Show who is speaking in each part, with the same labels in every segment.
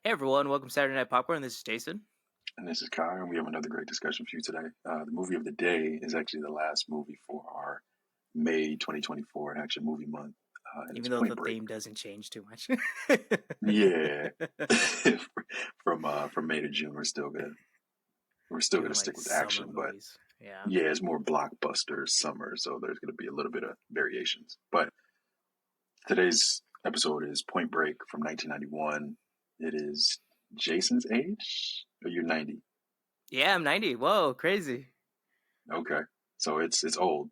Speaker 1: Hey everyone, welcome to Saturday Night Popcorn. This is Jason.
Speaker 2: And this is Kai, and we have another great discussion for you today. The movie of the day is actually the last movie for our May 2024 Action Movie Month, and it's
Speaker 1: Even though
Speaker 2: Point
Speaker 1: the
Speaker 2: Break.
Speaker 1: theme doesn't change too much.
Speaker 2: Yeah, from May to June, we're still good. We're still
Speaker 1: Doing
Speaker 2: gonna
Speaker 1: like
Speaker 2: stick with
Speaker 1: summer
Speaker 2: action, but
Speaker 1: movies. Yeah.
Speaker 2: yeah, it's more blockbuster summer, so there's gonna be a little bit of variations. But today's episode is Point Break from 1991. It is Jason's age. Are you 90?
Speaker 1: Yeah, I'm 90. Whoa, crazy.
Speaker 2: Okay, so it's old.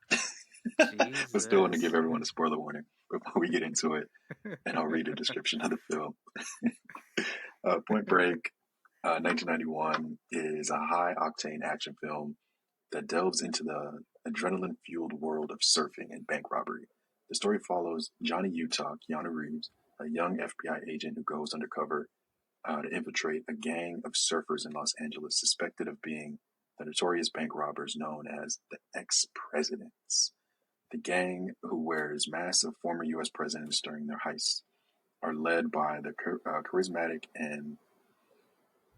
Speaker 2: But still want to give
Speaker 1: Jesus.
Speaker 2: everyone a spoiler warning before we get into it, and I'll read a description of the film. Point Break, 1991, is a high-octane action film that delves into the adrenaline-fueled world of surfing and bank robbery. The story follows Johnny Utah, Keanu Reeves, a young FBI agent who goes undercover to infiltrate a gang of surfers in Los Angeles suspected of being the notorious bank robbers known as the Ex-Presidents. The gang, who wears masks of former U.S. presidents during their heists, are led by the charismatic and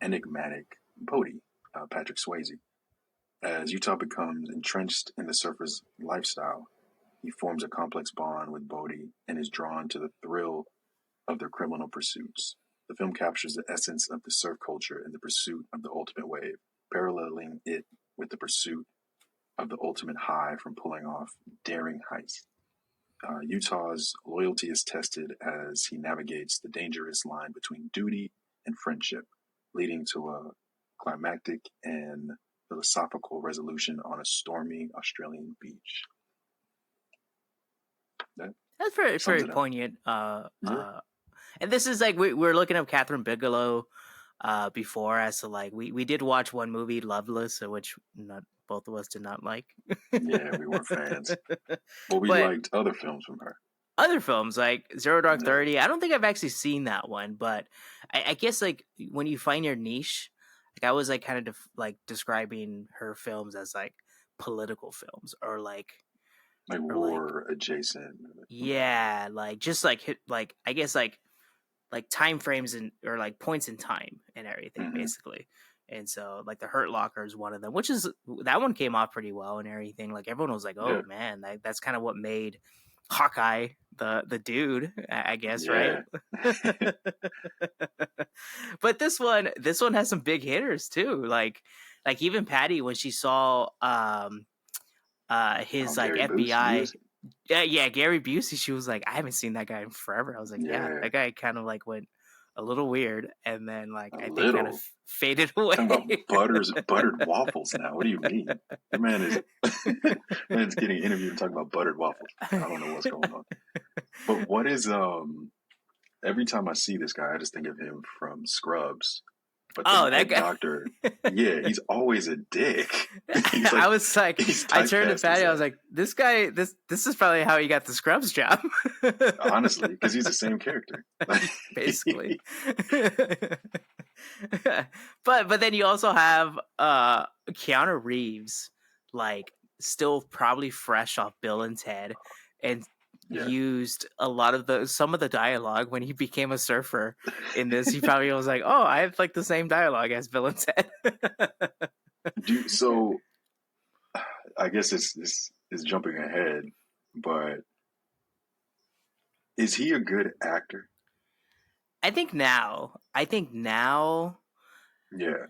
Speaker 2: enigmatic Bodie, Patrick Swayze. As Utah becomes entrenched in the surfer's lifestyle, he forms a complex bond with Bodie and is drawn to the thrill of their criminal pursuits. The film captures the essence of the surf culture and the pursuit of the ultimate wave, paralleling it with the pursuit of the ultimate high from pulling off daring heists. Utah's loyalty is tested as he navigates the dangerous line between duty and friendship, leading to a climactic and philosophical resolution on a stormy Australian beach. That
Speaker 1: That's very,
Speaker 2: sums
Speaker 1: very
Speaker 2: it up.
Speaker 1: poignant.
Speaker 2: Yeah.
Speaker 1: And this is like we're looking up Catherine Bigelow before as to like we did watch one movie, Loveless, which not both of us did not like.
Speaker 2: Yeah, we were fans. But we
Speaker 1: But
Speaker 2: liked other films from her.
Speaker 1: other films like Zero Dark
Speaker 2: Yeah.
Speaker 1: 30, I don't think I've actually seen that one, but I guess like when you find your niche, like I was like kind of like describing her films as like political films
Speaker 2: Like
Speaker 1: or like
Speaker 2: war adjacent.
Speaker 1: yeah, like just like hit like I guess like time frames and or like points in time and everything
Speaker 2: Mm-hmm.
Speaker 1: basically. And so like the Hurt Locker is one of them, which is that one came off pretty well and everything. Like everyone was like,
Speaker 2: Yeah.
Speaker 1: "Oh man, that's kind of what made Hawkeye the dude, I guess, right?"
Speaker 2: Yeah.
Speaker 1: But this one has some big hitters too. Like even Patty when she saw
Speaker 2: Oh,
Speaker 1: his like
Speaker 2: Gary
Speaker 1: FBI.
Speaker 2: Busey.
Speaker 1: Yeah, Gary Busey. She was like, I haven't seen that guy in forever. I was like, yeah,
Speaker 2: Yeah.
Speaker 1: that guy kind of like went a little weird, and then like
Speaker 2: A
Speaker 1: I think kind of
Speaker 2: little.
Speaker 1: faded
Speaker 2: Talking about
Speaker 1: away.
Speaker 2: buttered waffles now. What do you mean? The man is man's getting interviewed and talking about buttered waffles. I don't know what's going on. But what is every time I see this guy I just think of him from Scrubs. But the
Speaker 1: Oh, that
Speaker 2: head
Speaker 1: guy.
Speaker 2: doctor, yeah, he's always a dick. He's
Speaker 1: I
Speaker 2: like
Speaker 1: was like,
Speaker 2: he's
Speaker 1: I turned to
Speaker 2: typecast as
Speaker 1: Patty. I was
Speaker 2: that.
Speaker 1: like, this guy, this is probably how he got the Scrubs job.
Speaker 2: Honestly, because he's the same character.
Speaker 1: Basically. But then you also have Keanu Reeves, like still probably fresh off Bill and Ted, and
Speaker 2: Yeah.
Speaker 1: used a lot of some of the dialogue when he became a surfer in this. He probably was like, "Oh, I have like the same dialogue as Bill and Ted."
Speaker 2: So I guess this is jumping ahead, but is he a good actor?
Speaker 1: I think now,
Speaker 2: Yeah.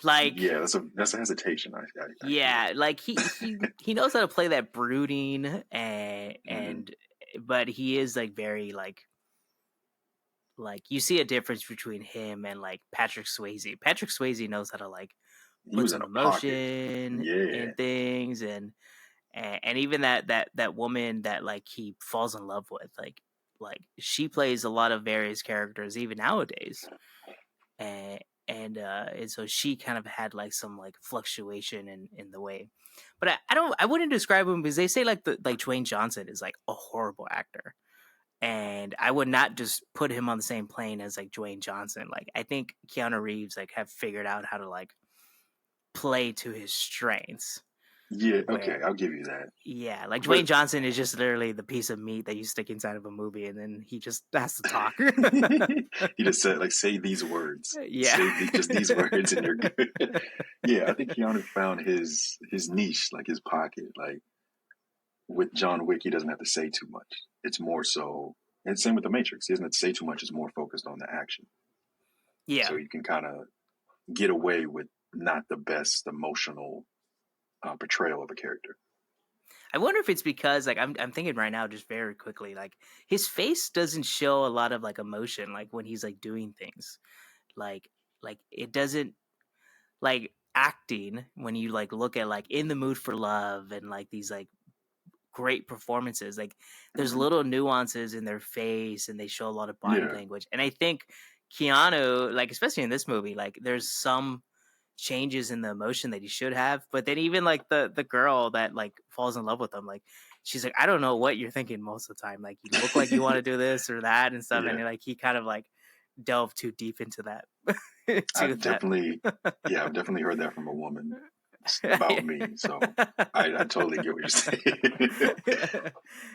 Speaker 1: like
Speaker 2: Yeah, that's a hesitation. I feel.
Speaker 1: yeah, like he knows how to play that brooding
Speaker 2: Hmm.
Speaker 1: and but he is like very like you see a difference between him and like Patrick Swayze. Patrick Swayze knows how to like
Speaker 2: He
Speaker 1: put
Speaker 2: was in
Speaker 1: some
Speaker 2: a pocket.
Speaker 1: emotion
Speaker 2: Yeah.
Speaker 1: in things and even that woman that like he falls in love with like she plays a lot of various characters even nowadays and and so she kind of had like some like fluctuation in the way but I wouldn't describe him because they say like like Dwayne Johnson is like a horrible actor and I would not just put him on the same plane as like Dwayne Johnson. Like I think Keanu Reeves like have figured out how to like play to his strengths.
Speaker 2: Yeah, okay,
Speaker 1: where
Speaker 2: I'll give you that.
Speaker 1: yeah, like
Speaker 2: But
Speaker 1: Dwayne Johnson is just literally the piece of meat that you stick inside of a movie, and then he just has to talk.
Speaker 2: he just said like say these words,
Speaker 1: Yeah.
Speaker 2: just these words, and you're good. Yeah, I think Keanu found his niche, like his pocket. Like with John Wick, he doesn't have to say too much. It's more so, and same with the Matrix. He doesn't have to say too much. It's more focused on the action, so
Speaker 1: Yeah.
Speaker 2: you can kind of get away with not the best emotional portrayal of a character.
Speaker 1: I wonder if it's because like I'm thinking right now just very quickly like his face doesn't show a lot of like emotion like when he's like doing things. Like like it doesn't like acting when you like look at like In the Mood for Love and like these like great performances. Like there's
Speaker 2: Hmm.
Speaker 1: little nuances in their face and they show a lot of body
Speaker 2: Yeah,
Speaker 1: language. And I think Keanu, like especially in this movie, like there's some changes in the emotion that he should have. But then even like the girl that like falls in love with him, like she's like, I don't know what you're thinking most of the time. Like you look like you want to do this or that and stuff. And
Speaker 2: yeah.
Speaker 1: like he kind of like delved too deep into that to
Speaker 2: I've
Speaker 1: that.
Speaker 2: definitely, yeah, I've definitely heard that from a woman about me. So I totally get what you're saying.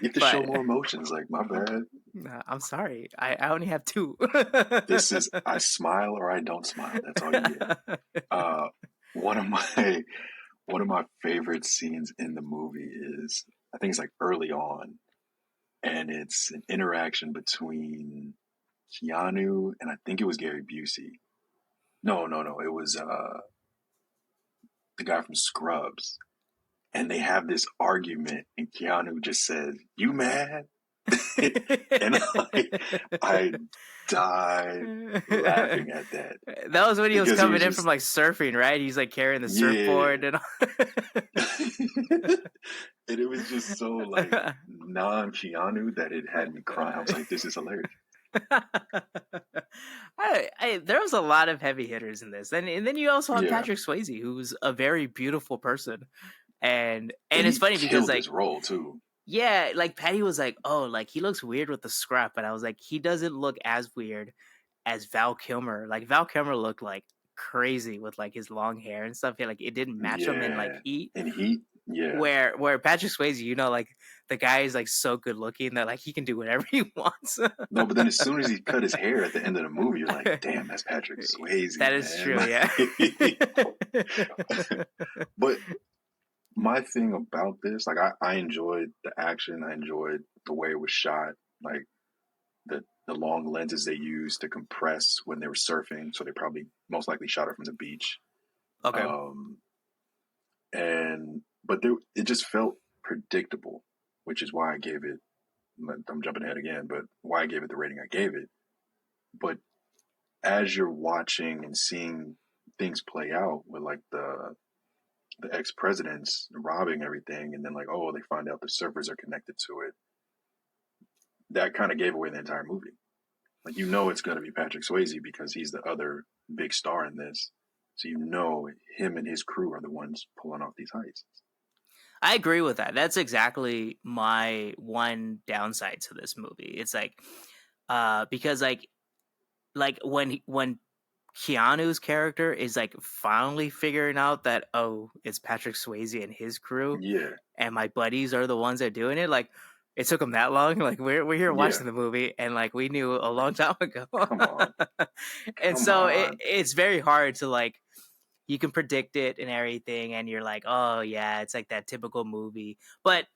Speaker 2: You have to show
Speaker 1: But
Speaker 2: more emotions. Like my bad.
Speaker 1: nah, I'm sorry. I only have two.
Speaker 2: This is I smile or I don't smile. That's all you get. Uh, one of my one of my favorite scenes in the movie is I think it's like early on, and it's an interaction between Keanu and I think it was Gary Busey. No, no, no. It was the guy from Scrubs, and they have this argument, and Keanu just says, "You mad?" And I died laughing at that
Speaker 1: That was when he was
Speaker 2: because it
Speaker 1: coming
Speaker 2: was
Speaker 1: in from
Speaker 2: just
Speaker 1: like surfing, right? He's like carrying the surfboard
Speaker 2: yeah.
Speaker 1: and
Speaker 2: And it was just so like non Keanu that it had me crying. I was like, this is hilarious.
Speaker 1: there was a lot of heavy hitters in this, and then you also have
Speaker 2: Yeah.
Speaker 1: Patrick Swayze, who's a very beautiful person, and
Speaker 2: And
Speaker 1: it's
Speaker 2: he
Speaker 1: funny because
Speaker 2: killed
Speaker 1: like
Speaker 2: his role too.
Speaker 1: yeah, like Patty was like, oh, like he looks weird with the scruff, and I was like, he doesn't look as weird as Val Kilmer. Like Val Kilmer looked like crazy with like his long hair and stuff. Yeah, like it didn't match him in like
Speaker 2: Yeah.
Speaker 1: Heat.
Speaker 2: And he, yeah.
Speaker 1: Where Patrick Swayze, you know, like the guy is like so good looking that like he can do whatever he wants.
Speaker 2: No, but then as soon as he cut his hair at the end of the movie, you're like, damn, that's Patrick
Speaker 1: That
Speaker 2: Swayze,
Speaker 1: is
Speaker 2: man.
Speaker 1: true, yeah.
Speaker 2: But my thing about this, like I enjoyed the action, I enjoyed the way it was shot, like the long lenses they used to compress when they were surfing, so they probably most likely shot it from the beach.
Speaker 1: Okay.
Speaker 2: Um, and but there, it just felt predictable, which is why I gave it. I'm jumping ahead again, but why I gave it the rating I gave it. But as you're watching and seeing things play out with like the ex presidents robbing everything, and then like oh they find out the servers are connected to it, that kind of gave away the entire movie. Like you know it's going to be Patrick Swayze because he's the other big star in this. So you know him and his crew are the ones pulling off these heists.
Speaker 1: I agree with that. That's exactly my one downside to this movie. It's like because like when Keanu's character is like finally figuring out that oh, it's Patrick Swayze and his crew
Speaker 2: Yeah,
Speaker 1: and my buddies are the ones that are doing it, like it took them that long. Like we're here
Speaker 2: yeah.
Speaker 1: watching the movie and like we knew a long time ago.
Speaker 2: Come on,
Speaker 1: And
Speaker 2: come
Speaker 1: so
Speaker 2: on.
Speaker 1: it's very hard to like you can predict it and everything and you're like, "Oh yeah, it's like that typical movie." But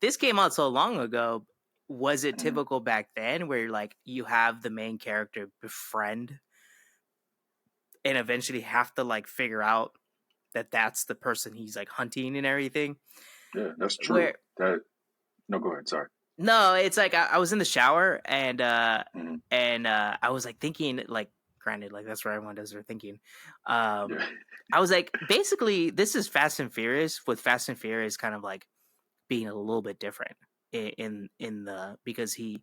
Speaker 1: this came out so long ago. Was it
Speaker 2: Mm,
Speaker 1: typical back then where like you have the main character befriend and eventually have to like figure out that that's the person he's like hunting and everything?
Speaker 2: yeah, that's
Speaker 1: Where
Speaker 2: true. That no, go ahead. Sorry.
Speaker 1: no, it's like I was in the shower
Speaker 2: Mm,
Speaker 1: I was like thinking like granted like that's where everyone does their thinking. Um
Speaker 2: yeah,
Speaker 1: I was like basically this is Fast and Furious with Fast and Furious kind of like being a little bit different in the because he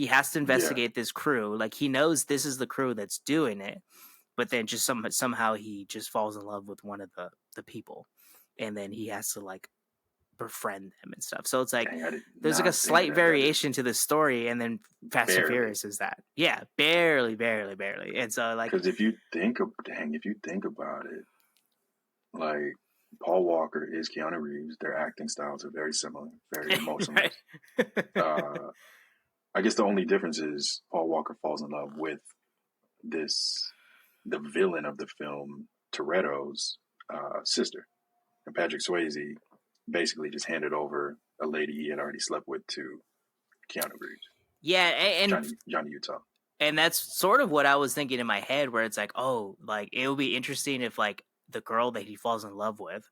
Speaker 1: has to
Speaker 2: yeah,
Speaker 1: investigate this crew. Like he knows this is the crew that's doing it, but then just somehow he just falls in love with one of the people, and then he has to like befriend them and stuff. So it's like
Speaker 2: dang, I did
Speaker 1: there's like a
Speaker 2: not think of
Speaker 1: slight
Speaker 2: that. That is
Speaker 1: variation to the story, and then Fast and
Speaker 2: barely.
Speaker 1: Furious is that. Yeah, barely, barely, barely. And so like
Speaker 2: Because if you think of, dang, if you think about it, like Paul Walker is Keanu Reeves. Their acting styles are very similar, very
Speaker 1: Right.
Speaker 2: emotionless. Uh, I guess the only difference is Paul Walker falls in love with this the villain of the film, Toretto's sister, and Patrick Swayze basically just handed over a lady he had already slept with to Keanu Reeves,
Speaker 1: Yeah,
Speaker 2: Johnny Utah.
Speaker 1: and that's sort of what I was thinking in my head, where it's like, oh, like it would be interesting if like the girl that he falls in love with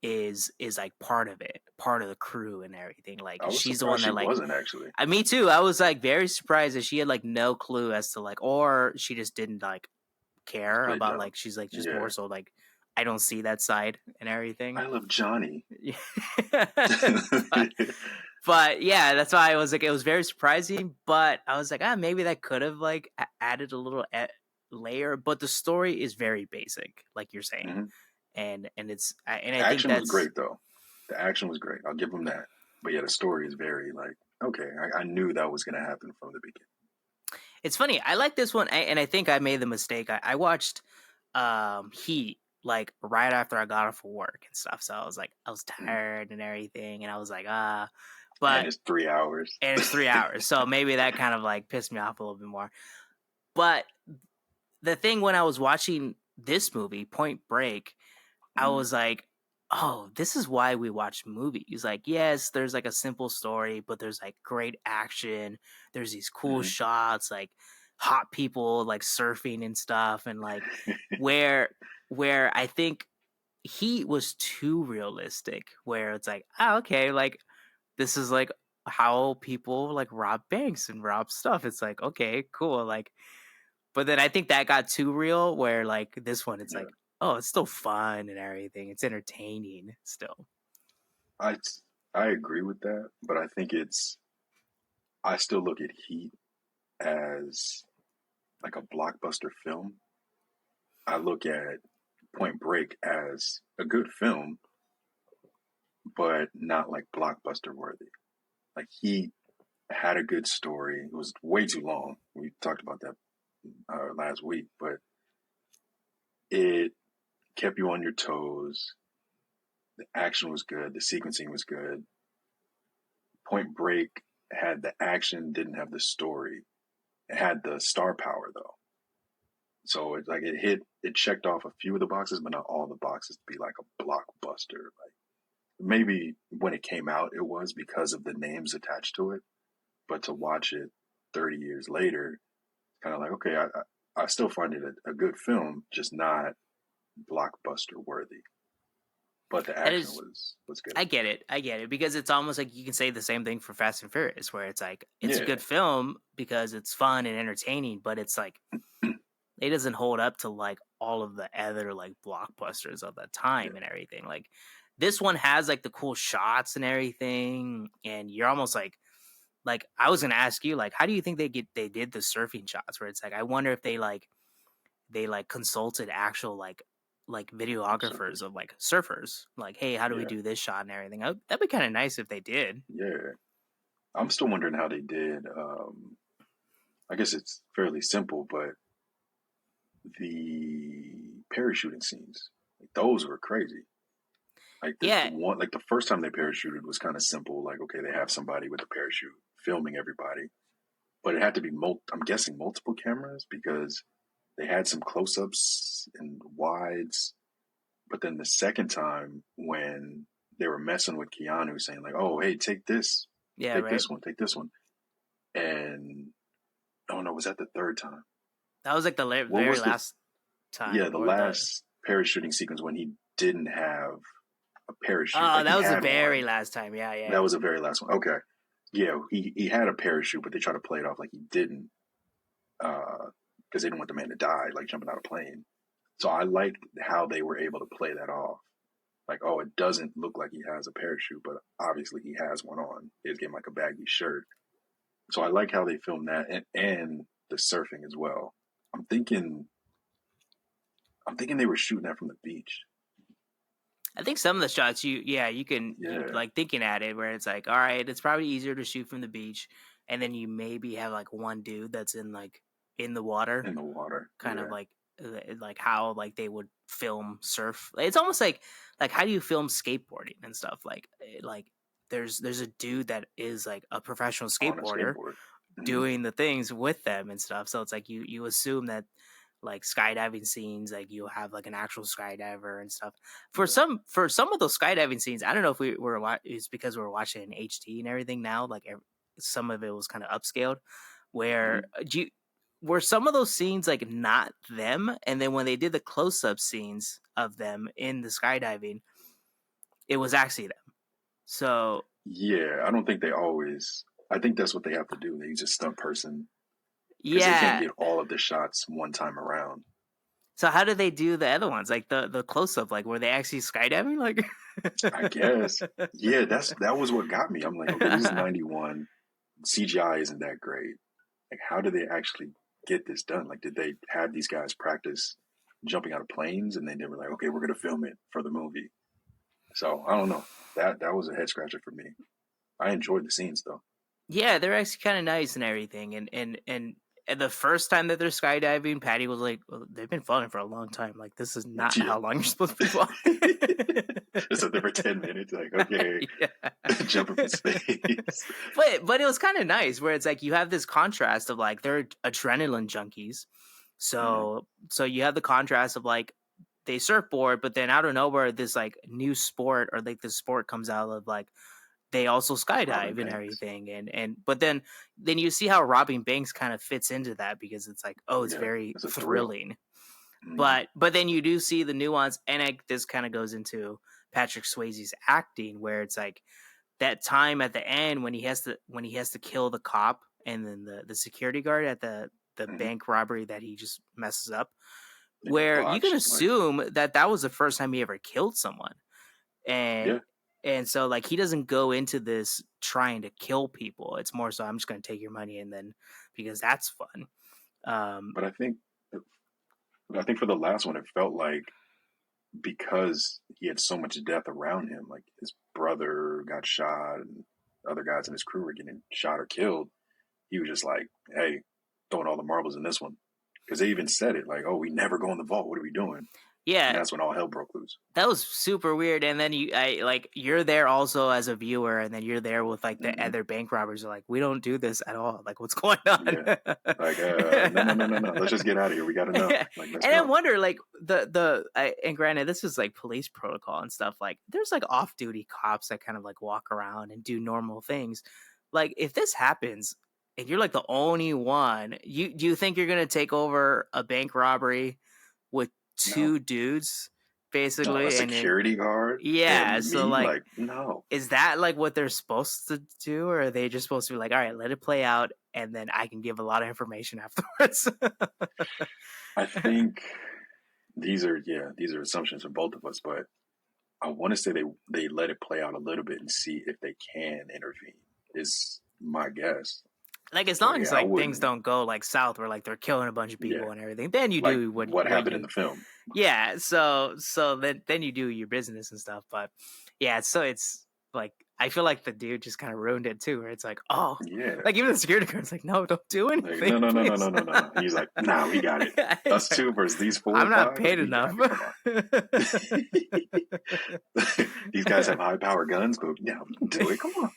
Speaker 1: is like part of it, part of the crew and everything. Like
Speaker 2: I was
Speaker 1: she's the one
Speaker 2: surprised she
Speaker 1: that like
Speaker 2: wasn't actually.
Speaker 1: me too. I was like very surprised that she had like no clue as to like, or she just didn't like
Speaker 2: Just
Speaker 1: care
Speaker 2: played
Speaker 1: about
Speaker 2: dumb.
Speaker 1: like she's like just more
Speaker 2: Yeah,
Speaker 1: so like I don't see that side and everything.
Speaker 2: I love Johnny.
Speaker 1: but, but yeah, that's why I was like, it was very surprising. But I was like, maybe that could have like added a little layer. But the story is very basic, like you're saying,
Speaker 2: Mm-hmm.
Speaker 1: and it's and I think
Speaker 2: Action was
Speaker 1: that's
Speaker 2: great though. The action was great. I'll give him that. But yeah, the story is very like okay. I knew that was going to happen from the beginning.
Speaker 1: it's funny. I like this one, and I think I made the mistake. I watched Heat like right after I got off of work and stuff. So I was like, I was
Speaker 2: Mm.
Speaker 1: tired and everything, and I was like,
Speaker 2: And
Speaker 1: but
Speaker 2: it's 3 hours.
Speaker 1: and it's 3 hours, so maybe that kind of like pissed me off a little bit more. But the thing when I was watching this movie, Point Break, I
Speaker 2: Mm-hmm.
Speaker 1: was like, oh, this is why we watch movies. Like, yes, there's like a simple story, but there's like great action. There's these cool
Speaker 2: Mm-hmm.
Speaker 1: shots, like hot people like surfing and stuff, and like where I think he was too realistic. Where it's like, oh, okay, like this is like how people like rob banks and rob stuff. It's like, okay, cool, like. But then I think that got too real. Where like this one, it's
Speaker 2: Yeah,
Speaker 1: like, oh, it's still fun and everything. It's entertaining still.
Speaker 2: I I agree with that, but I think I still look at Heat as like a blockbuster film. I look at Point Break as a good film, but not like blockbuster worthy. Like Heat had a good story. It was way too long. We talked about that last week, but it kept you on your toes. The action was good. The sequencing was good. Point Break had the action, didn't have the story. It had the star power though. So it's like it checked off a few of the boxes, but not all the boxes to be like a blockbuster. Like maybe when it came out, it was because of the names attached to it. But to watch it 30 years later, kind of like okay, I still find it a good film, just not blockbuster worthy. But the
Speaker 1: That
Speaker 2: action
Speaker 1: is,
Speaker 2: was good.
Speaker 1: I get it. I get it because it's almost like you can say the same thing for Fast and Furious, where it's like it's a
Speaker 2: Yeah,
Speaker 1: good film because it's fun and entertaining, but it's like it doesn't hold up to like all of the other like blockbusters of that
Speaker 2: yeah.
Speaker 1: time and everything. Like this one has like the cool shots and everything, and you're almost like I was gonna ask you like how do you think they did the surfing shots where it's like I wonder if they like consulted actual like videographers
Speaker 2: Surfers.
Speaker 1: of like surfers like hey how do we
Speaker 2: Yeah,
Speaker 1: do this shot and everything. That'd be kind of nice if they did.
Speaker 2: yeah. I'm still wondering how they did. I guess it's fairly simple, but the parachuting scenes, like, those were crazy. Like the
Speaker 1: Yeah,
Speaker 2: one, like the first time they parachuted was kind of simple. Like okay, they have somebody with a parachute filming everybody, but it had to be I'm guessing multiple cameras because they had some close-ups and wides. But then the second time when they were messing with Keanu, saying like, "Oh, hey,
Speaker 1: yeah,
Speaker 2: take
Speaker 1: right.
Speaker 2: this one, take this one," and oh no, was that the third time?
Speaker 1: That was like the
Speaker 2: What
Speaker 1: very
Speaker 2: was the
Speaker 1: last
Speaker 2: yeah
Speaker 1: time
Speaker 2: the
Speaker 1: or the
Speaker 2: last parachuting sequence when he didn't have a parachute?
Speaker 1: oh
Speaker 2: Like he
Speaker 1: that was the
Speaker 2: had
Speaker 1: very
Speaker 2: one.
Speaker 1: last time. Yeah,
Speaker 2: That
Speaker 1: yeah.
Speaker 2: was the very last one. Okay, yeah, he had a parachute, but they tried to play it off like he didn't because they didn't want the man to die, like jumping out of a plane. So I liked how they were able to play that off. Like, oh, it doesn't look like he has a parachute, but obviously he has one on. He's getting like a baggy shirt. So I like how they filmed that and the surfing as well. I'm thinking I'm thinking they were shooting that from the beach.
Speaker 1: I think some of the shots you can you
Speaker 2: Yeah,
Speaker 1: like thinking at it where it's like all right it's probably easier to shoot from the beach and then you maybe have like one dude that's in like in the water
Speaker 2: in the water.
Speaker 1: kind of
Speaker 2: Yeah.
Speaker 1: like like how like they would film surf. It's almost like how do you film skateboarding and stuff like there's a dude that is like a professional
Speaker 2: On a
Speaker 1: skateboarder
Speaker 2: skateboard. Hmm.
Speaker 1: doing the things with them and stuff. So it's like you assume that like skydiving scenes, like you have like an actual skydiver and stuff.
Speaker 2: Yeah.
Speaker 1: For some of those skydiving scenes, I don't know if we were it's because we're watching in HD and everything now. Like some of it was kind of upscaled. Where
Speaker 2: Hmm.
Speaker 1: do you were some of those scenes like not them, and then when they did the close up scenes of them in the skydiving, it was actually them. So
Speaker 2: Yeah, I don't think they always. I think that's what they have to do. They use a stunt person because they can't
Speaker 1: yeah.
Speaker 2: get all of the shots one time around.
Speaker 1: So how did they do the other ones? Like the close up, like were they actually skydiving? Like
Speaker 2: I guess. Yeah, that was what got me. I'm like, okay, this is '91. CGI isn't that great. Like, how did they actually get this done? Like, did they have these guys practice jumping out of planes, and then they were like, okay, we're gonna film it for the movie? So I don't know. That was a head scratcher for me. I enjoyed the scenes though.
Speaker 1: yeah, they're actually kind of nice and everything. And the first time that they're skydiving, Patty was like, well, "They've been falling for a long time. Like this is not
Speaker 2: Yeah.
Speaker 1: how long you're supposed to be falling."
Speaker 2: So there for 10 minutes, like, okay,
Speaker 1: Yeah.
Speaker 2: jumping from space.
Speaker 1: But it was kind of nice where it's like you have this contrast of like they're adrenaline junkies.
Speaker 2: Hmm.
Speaker 1: So you have the contrast of like they surfboard, but then out of nowhere this like new sport or like this sport comes out of like they also
Speaker 2: Robbing
Speaker 1: skydive and
Speaker 2: banks.
Speaker 1: everything and but then you see how robbing banks kind of fits into that because it's like, oh, it's
Speaker 2: Yeah,
Speaker 1: very
Speaker 2: it's a thrill.
Speaker 1: thrilling.
Speaker 2: Hmm.
Speaker 1: But then you do see the nuance, and this kind of goes into Patrick Swayze's acting where it's like that time at the end when he has to kill the cop and then the security guard at the
Speaker 2: Hmm.
Speaker 1: bank robbery that he just messes up,
Speaker 2: They just
Speaker 1: where you can
Speaker 2: botched. Like,
Speaker 1: assume that that was the first time he ever killed someone. and
Speaker 2: yeah,
Speaker 1: and so like he doesn't go into this trying to kill people. It's more so I'm just going to take your money and then because that's fun. um
Speaker 2: but I think for the last one, it felt like because he had so much death around him, like his brother got shot and other guys in his crew were getting shot or killed. He was just like, "Hey, throwing all the marbles in this one," because they even said it like, "Oh, we never go in the vault. What are we doing?" And
Speaker 1: yeah,
Speaker 2: that's when all hell broke loose.
Speaker 1: that was super weird. And then I like you're there also as a viewer, and then you're there with like the
Speaker 2: Hmm.
Speaker 1: other bank robbers are like, we don't do this at all, like what's going on?
Speaker 2: Yeah, like, no, no, no, no, no. Let's just get out of here. We got enough.
Speaker 1: And
Speaker 2: Like, let's
Speaker 1: I
Speaker 2: go.
Speaker 1: wonder, like and granted, this is like police protocol and stuff. Like, there's like off-duty cops that kind of like walk around and do normal things. Like, if this happens and you're like the only one, you do you think you're gonna take over a bank robbery with
Speaker 2: No,
Speaker 1: two dudes,
Speaker 2: no, a
Speaker 1: basically? And then
Speaker 2: security guard
Speaker 1: yeah,
Speaker 2: and
Speaker 1: so
Speaker 2: me.
Speaker 1: like,
Speaker 2: Like, no.
Speaker 1: is that like what they're supposed to do, or are they just supposed to be like, all right, let it play out, and then I can give a lot of information afterwards?
Speaker 2: I think these are assumptions from both of us, but I want to say they let it play out a little bit and see if they can intervene. Is my guess.
Speaker 1: Like as
Speaker 2: But
Speaker 1: long as
Speaker 2: yeah, I
Speaker 1: like things
Speaker 2: wouldn't.
Speaker 1: don't go like south where like they're killing a bunch of
Speaker 2: Yeah,
Speaker 1: people and everything, then you
Speaker 2: like
Speaker 1: do
Speaker 2: what
Speaker 1: what
Speaker 2: happened in
Speaker 1: you
Speaker 2: the film.
Speaker 1: yeah. So then you do your business and stuff. But yeah, so it's like I feel like the dude just kind of ruined it too. Where it's like, oh,
Speaker 2: Yeah,
Speaker 1: like even the security guard's like, no, don't do
Speaker 2: like no,
Speaker 1: anything,
Speaker 2: no, no, no, no,
Speaker 1: please.
Speaker 2: no, no, no. He's like, nah, we got it. Us
Speaker 1: It's like,
Speaker 2: two versus these four or
Speaker 1: I'm not
Speaker 2: five. Like
Speaker 1: paid
Speaker 2: we
Speaker 1: enough.
Speaker 2: got it. Come on. These guys have high power guns, but yeah, we can do it. Come on.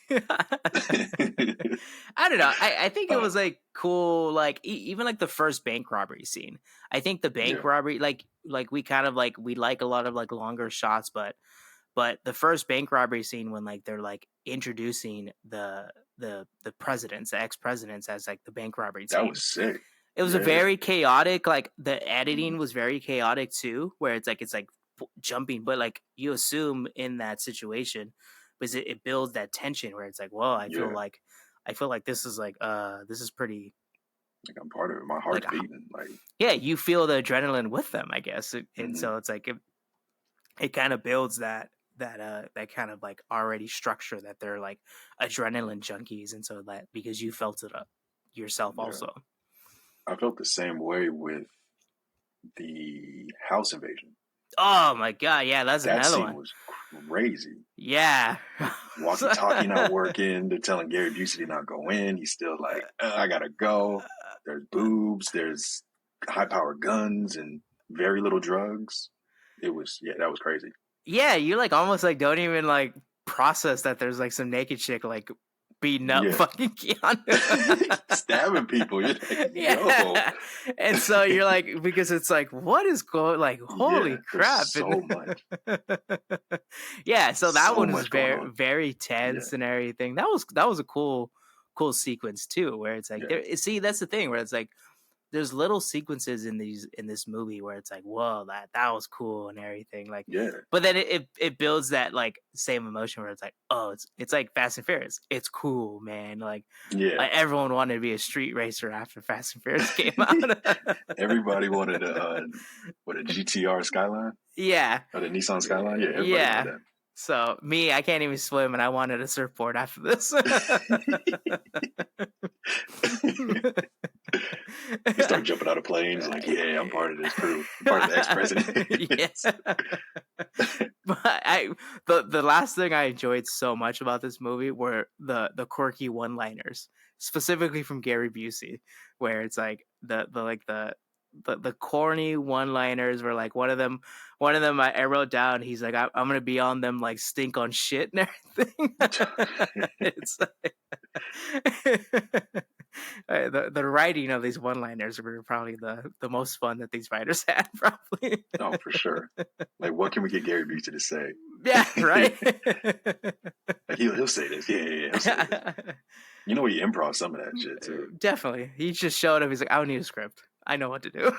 Speaker 1: I don't know. I think it
Speaker 2: uh,
Speaker 1: was like cool. Like even like the first bank robbery scene. I think the bank
Speaker 2: yeah,
Speaker 1: robbery, like we kind of like we like a lot of like longer shots, but the first bank robbery scene when like they're like introducing the presidents, the ex presidents as like the bank robbery
Speaker 2: that
Speaker 1: team.
Speaker 2: was sick.
Speaker 1: It was a
Speaker 2: Yeah.
Speaker 1: very chaotic. Like the
Speaker 2: Hmm.
Speaker 1: editing was very chaotic too, where it's like jumping, but like you assume in that situation, because it builds that tension where it's like, well,
Speaker 2: Yeah.
Speaker 1: I feel like this is like this is pretty
Speaker 2: Like I'm part of it. My
Speaker 1: like
Speaker 2: heart's beating. Like,
Speaker 1: yeah, you feel the adrenaline with them, I guess, and
Speaker 2: hmm.
Speaker 1: so it's like it kind of builds that kind of like already structure that they're like adrenaline junkies, and so that because you felt it up yourself
Speaker 2: Yeah.
Speaker 1: also.
Speaker 2: I felt the same way with the house invasion.
Speaker 1: Oh my god, yeah, that's
Speaker 2: That
Speaker 1: another
Speaker 2: scene
Speaker 1: one.
Speaker 2: was crazy.
Speaker 1: Yeah.
Speaker 2: Walkie talkie not working. They're telling Gary Busey to not go in. He's still like, I gotta go. There's boobs. There's high powered guns, and very little drugs. It was, yeah, that was crazy.
Speaker 1: Yeah, you like almost like don't even like process that there's like some naked chick like beating up
Speaker 2: Yeah.
Speaker 1: fucking Keanu.
Speaker 2: Stabbing people. You're like, yo.
Speaker 1: Yeah, and so you're like, because it's like, what is going, like,
Speaker 2: Yeah,
Speaker 1: holy
Speaker 2: there's
Speaker 1: crap.
Speaker 2: so much.
Speaker 1: Yeah, so that
Speaker 2: So
Speaker 1: one was
Speaker 2: much going
Speaker 1: very
Speaker 2: on.
Speaker 1: very
Speaker 2: Yeah.
Speaker 1: tense and everything. That was a cool sequence too, where it's like
Speaker 2: Yeah.
Speaker 1: there, see, that's the thing, where it's like there's little sequences in this movie where it's like, whoa, that was cool and everything, like,
Speaker 2: Yeah.
Speaker 1: but then it builds that like same emotion where it's like, oh, it's like Fast and Furious, it's cool, man, like,
Speaker 2: Yeah.
Speaker 1: everyone wanted to be a street racer after Fast and Furious came out.
Speaker 2: Everybody wanted a GTR Skyline?
Speaker 1: Yeah.
Speaker 2: Or the Nissan Skyline? Yeah, everybody
Speaker 1: Yeah.
Speaker 2: wanted
Speaker 1: So me, I can't even swim, and I wanted a surfboard after this.
Speaker 2: that. You start jumping out of planes, like, yeah, I'm part of this crew. I'm part of the ex-president.
Speaker 1: Yeah. But the last thing I enjoyed so much about this movie were the quirky one-liners, specifically from Gary Busey, where it's like the corny one-liners were like one of them I wrote down. He's like, I'm gonna be on them like stink on shit and everything. It's like, the writing of these one-liners were probably the most fun that these writers had, probably.
Speaker 2: Oh, for sure. Like, what can we get Gary Busey to say?
Speaker 1: Yeah, right.
Speaker 2: Like, he'll say this. Yeah, he'll say this. You know, he improv some of that shit too.
Speaker 1: Definitely. He just showed up. He's like, I don't need a script. I know what to do.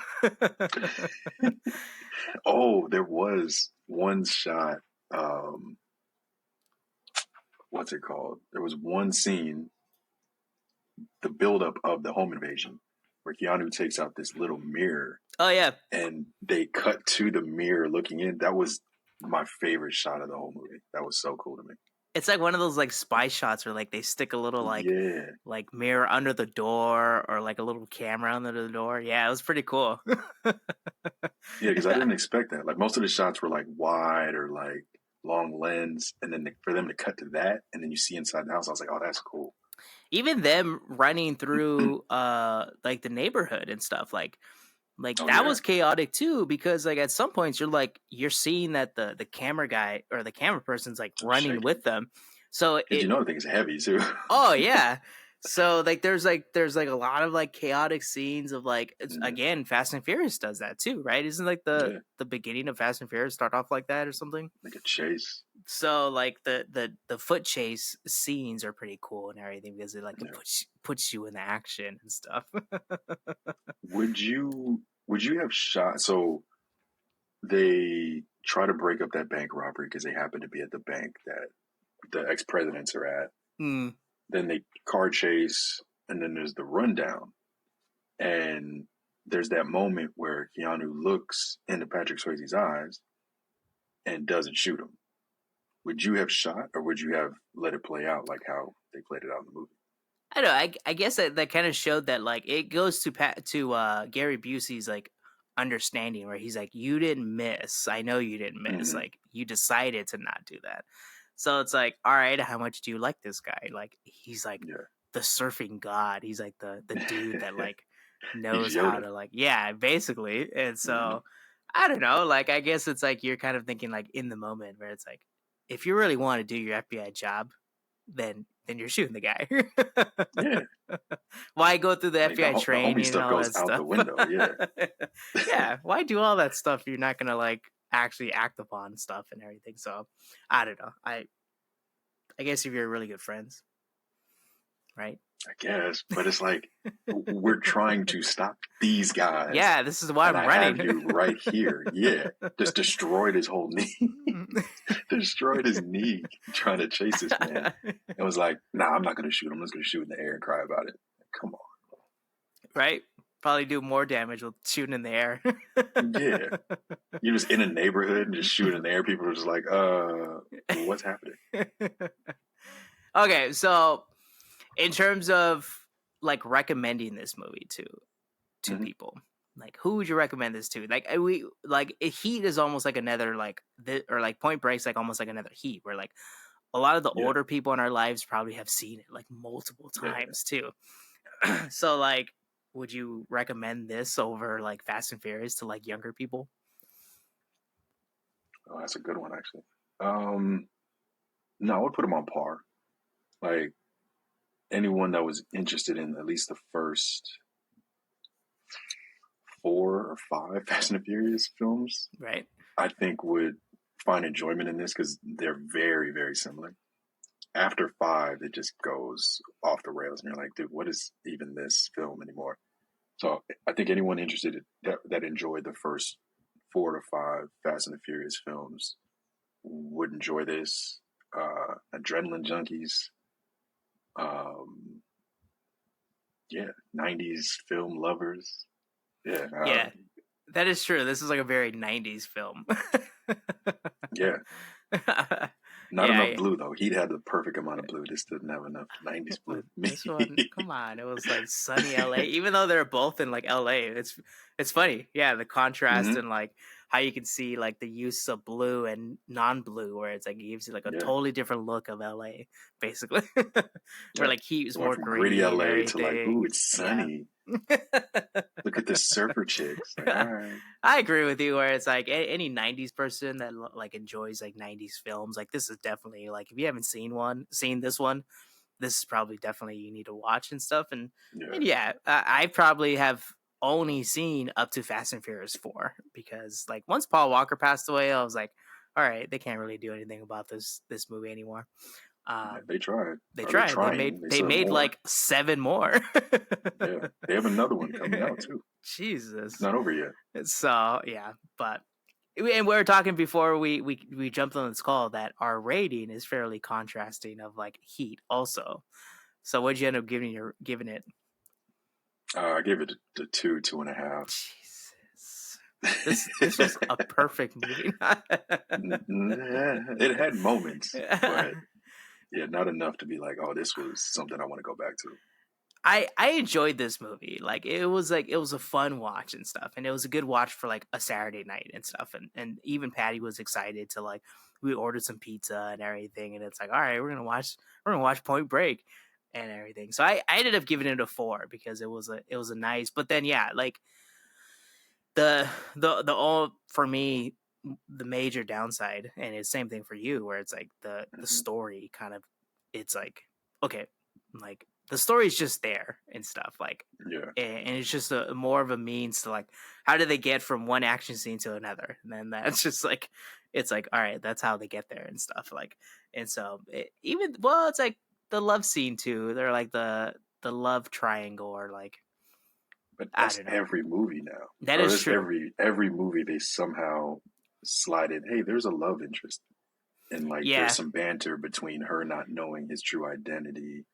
Speaker 2: Oh, there was one shot. What's it called? There was one scene, the buildup of the home invasion, where Keanu takes out this little mirror
Speaker 1: Oh yeah.
Speaker 2: and they cut to the mirror looking in. That was my favorite shot of the whole movie. That was so cool to me.
Speaker 1: It's like one of those like spy shots where like they stick a little
Speaker 2: Yeah.
Speaker 1: like mirror under the door or like a little camera under the door. Yeah, it was pretty cool.
Speaker 2: Yeah, because I didn't expect that. Like, most of the shots were like wide or like long lens, and then for them to cut to that, and then you see inside the house, I was like, oh, that's cool.
Speaker 1: Even them running through like the neighborhood and stuff, like
Speaker 2: Oh
Speaker 1: that
Speaker 2: yeah,
Speaker 1: was chaotic too, because like at some points you're seeing that the camera guy or the camera person's like running
Speaker 2: shaking.
Speaker 1: with them. So
Speaker 2: Because you know the thing is heavy too.
Speaker 1: oh yeah. So like there's like a lot of like chaotic scenes of like
Speaker 2: Yeah,
Speaker 1: again, Fast and Furious does that too, right? Isn't like the
Speaker 2: yeah,
Speaker 1: the beginning of Fast and Furious start off like that or something?
Speaker 2: like a chase.
Speaker 1: So like the foot chase scenes are pretty cool and everything, because it like it
Speaker 2: Yeah.
Speaker 1: puts you in the action and stuff.
Speaker 2: Would you have shot? So they try to break up that bank robbery because they happen to be at the bank that the ex presidents are at.
Speaker 1: Hmm.
Speaker 2: Then they car chase, and then there's the rundown. And there's that moment where Keanu looks into Patrick Swayze's eyes and doesn't shoot him. Would you have shot, or would you have let it play out like how they played it out in the movie?
Speaker 1: I don't know. I guess that kind of showed that like it goes to Gary Busey's like understanding, where he's like, you didn't miss. I know you didn't miss.
Speaker 2: Mm-hmm.
Speaker 1: Like you decided to not do that. So it's like, all right, how much do you like this guy? Like he's like the surfing god. He's like the dude that
Speaker 2: Yeah.
Speaker 1: like
Speaker 2: He's
Speaker 1: knows how
Speaker 2: Yoda.
Speaker 1: to like, yeah, basically. And
Speaker 2: Mm-hmm.
Speaker 1: so I don't know. Like I guess it's like you're kind of thinking like in the moment, where it's like, if you really want to do your FBI job, then you're shooting the guy.
Speaker 2: Yeah.
Speaker 1: Why go through the
Speaker 2: Like
Speaker 1: FBI
Speaker 2: the homie
Speaker 1: training and
Speaker 2: stuff
Speaker 1: all
Speaker 2: goes
Speaker 1: that
Speaker 2: out the
Speaker 1: stuff?
Speaker 2: window. Yeah.
Speaker 1: Yeah, why do all that stuff if you're not gonna like actually act upon stuff and everything? So I don't know. I guess if you're really good friends, right?
Speaker 2: I guess, but it's like we're trying to stop these guys,
Speaker 1: Yeah, this is why
Speaker 2: and
Speaker 1: I'm
Speaker 2: I have
Speaker 1: running.
Speaker 2: you right here. Yeah, just destroyed his whole knee, destroyed his knee trying to chase this man. It was like, nah, I'm not going to shoot him. I'm just going to shoot in the air and cry about it. Come on.
Speaker 1: Right? Probably do more damage with shooting in the air.
Speaker 2: Yeah, you're just in a neighborhood and just shooting in the air. People are just like, what's happening?
Speaker 1: Okay, so in terms of like recommending this movie to
Speaker 2: Mm-hmm.
Speaker 1: people, like who would you recommend this to? Like we like Heat is almost like another like or like Point Break's like almost like another Heat, where like a lot of the
Speaker 2: Yeah,
Speaker 1: older people in our lives probably have seen it like multiple
Speaker 2: yeah,
Speaker 1: times too. So like would you recommend this over like Fast and Furious to like younger people?
Speaker 2: Oh, that's a good one, actually. Um, no, I would put them on par. Like anyone that was interested in at least the first 4 or 5 Fast and Furious films,
Speaker 1: Right.
Speaker 2: I think would find enjoyment in this because they're very, very similar. After 5, it just goes off the rails, and you're like, dude, what is even this film anymore? So I think anyone interested that enjoyed the first 4 to 5 Fast and the Furious films would enjoy this. Adrenaline junkies, um, yeah, '90s film lovers, yeah,
Speaker 1: Yeah, that is true. This is like a very '90s film.
Speaker 2: yeah. Not enough
Speaker 1: Yeah,
Speaker 2: blue though. He'd had the perfect amount of blue. This didn't have enough '90s blue.
Speaker 1: but this one, come on, it was like sunny LA. Even though they're both in like LA, it's funny. Yeah, the contrast
Speaker 2: Hmm.
Speaker 1: and like how you can see like the use of blue and non-blue, where it's like it gives you like a
Speaker 2: Yeah,
Speaker 1: totally different look of LA, basically. Where
Speaker 2: yeah.
Speaker 1: like heat is
Speaker 2: It went
Speaker 1: more
Speaker 2: from gritty
Speaker 1: gritty and
Speaker 2: LA to like, ooh,
Speaker 1: everything.
Speaker 2: it's
Speaker 1: Yeah.
Speaker 2: sunny. Look at this surfer chicks. Like, all right,
Speaker 1: I agree with you. Where it's like any '90s person that like enjoys like '90s films, like this is definitely like if you haven't seen this one, this is probably definitely you need to watch and stuff.
Speaker 2: yeah,
Speaker 1: And yeah, I probably have only seen up to Fast and Furious 4 because like once Paul Walker passed away, I was like, all right, they can't really do anything about this movie anymore.
Speaker 2: yeah.
Speaker 1: Um,
Speaker 2: They tried,
Speaker 1: they
Speaker 2: or they're
Speaker 1: tried.
Speaker 2: trying. They
Speaker 1: They
Speaker 2: still have
Speaker 1: made
Speaker 2: more.
Speaker 1: like 7 more.
Speaker 2: Yeah, they have another one coming out too. It's
Speaker 1: Jesus.
Speaker 2: not over yet.
Speaker 1: So yeah, but and we were talking before we jumped on this call that our rating is fairly contrasting of like Heat also. So what'd you end up giving it?
Speaker 2: I gave it a 2, 2.5.
Speaker 1: Jesus, this was a perfect movie.
Speaker 2: It had moments, but yeah, not enough to be like, oh, this was something I want to go back to.
Speaker 1: I enjoyed this movie. Like it was a fun watch and stuff, and it was a good watch for like a Saturday night and stuff. And even Patty was excited to like we ordered some pizza and everything, and it's like all right, we're gonna watch Point Break and everything. So I ended up giving it a 4 because it was a nice. But then yeah, like the all for me the major downside, and it's same thing for you, where it's like the
Speaker 2: Hmm.
Speaker 1: story kind of it's like okay, like the story's just there and stuff like
Speaker 2: Yeah,
Speaker 1: and it's just a more of a means to like how do they get from one action scene to another, and then that's just like it's like all right, that's how they get there and stuff like and so even well it's like the love scene too, they're like the love triangle or like
Speaker 2: but
Speaker 1: I
Speaker 2: that's
Speaker 1: don't know,
Speaker 2: every movie now,
Speaker 1: that
Speaker 2: or
Speaker 1: is
Speaker 2: that's
Speaker 1: true.
Speaker 2: every movie they somehow slide in. Hey, there's a love interest, and like there's
Speaker 1: Yeah.
Speaker 2: some banter between her not knowing his true identity,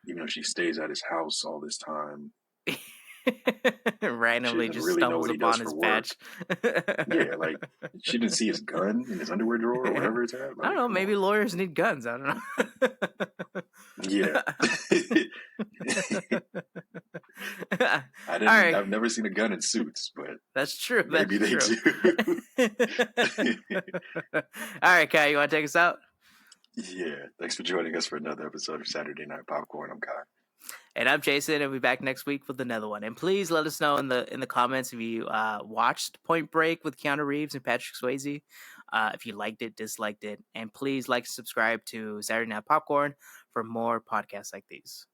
Speaker 2: even though she stays at his house all this time. She
Speaker 1: Randomly
Speaker 2: doesn't
Speaker 1: just
Speaker 2: really know
Speaker 1: stumbles
Speaker 2: what he does
Speaker 1: upon
Speaker 2: for
Speaker 1: his
Speaker 2: work.
Speaker 1: badge.
Speaker 2: Yeah, like she didn't see his gun in his underwear drawer or
Speaker 1: I
Speaker 2: wherever it's at.
Speaker 1: don't
Speaker 2: Like,
Speaker 1: know.
Speaker 2: come
Speaker 1: Maybe
Speaker 2: on.
Speaker 1: lawyers need guns. I don't know.
Speaker 2: Yeah.
Speaker 1: All right,
Speaker 2: I've never seen a gun in Suits, but
Speaker 1: that's true.
Speaker 2: maybe
Speaker 1: That's
Speaker 2: they
Speaker 1: true.
Speaker 2: do.
Speaker 1: All right, Kai, you want to take us out?
Speaker 2: Yeah. Thanks for joining us for another episode of Saturday Night Popcorn. I'm Kai.
Speaker 1: And I'm Jason, and we'll be back next week with another one. And please let us know in the comments if you watched Point Break with Keanu Reeves and Patrick Swayze, if you liked it, disliked it, and please like, subscribe to Saturday Night Popcorn for more podcasts like these.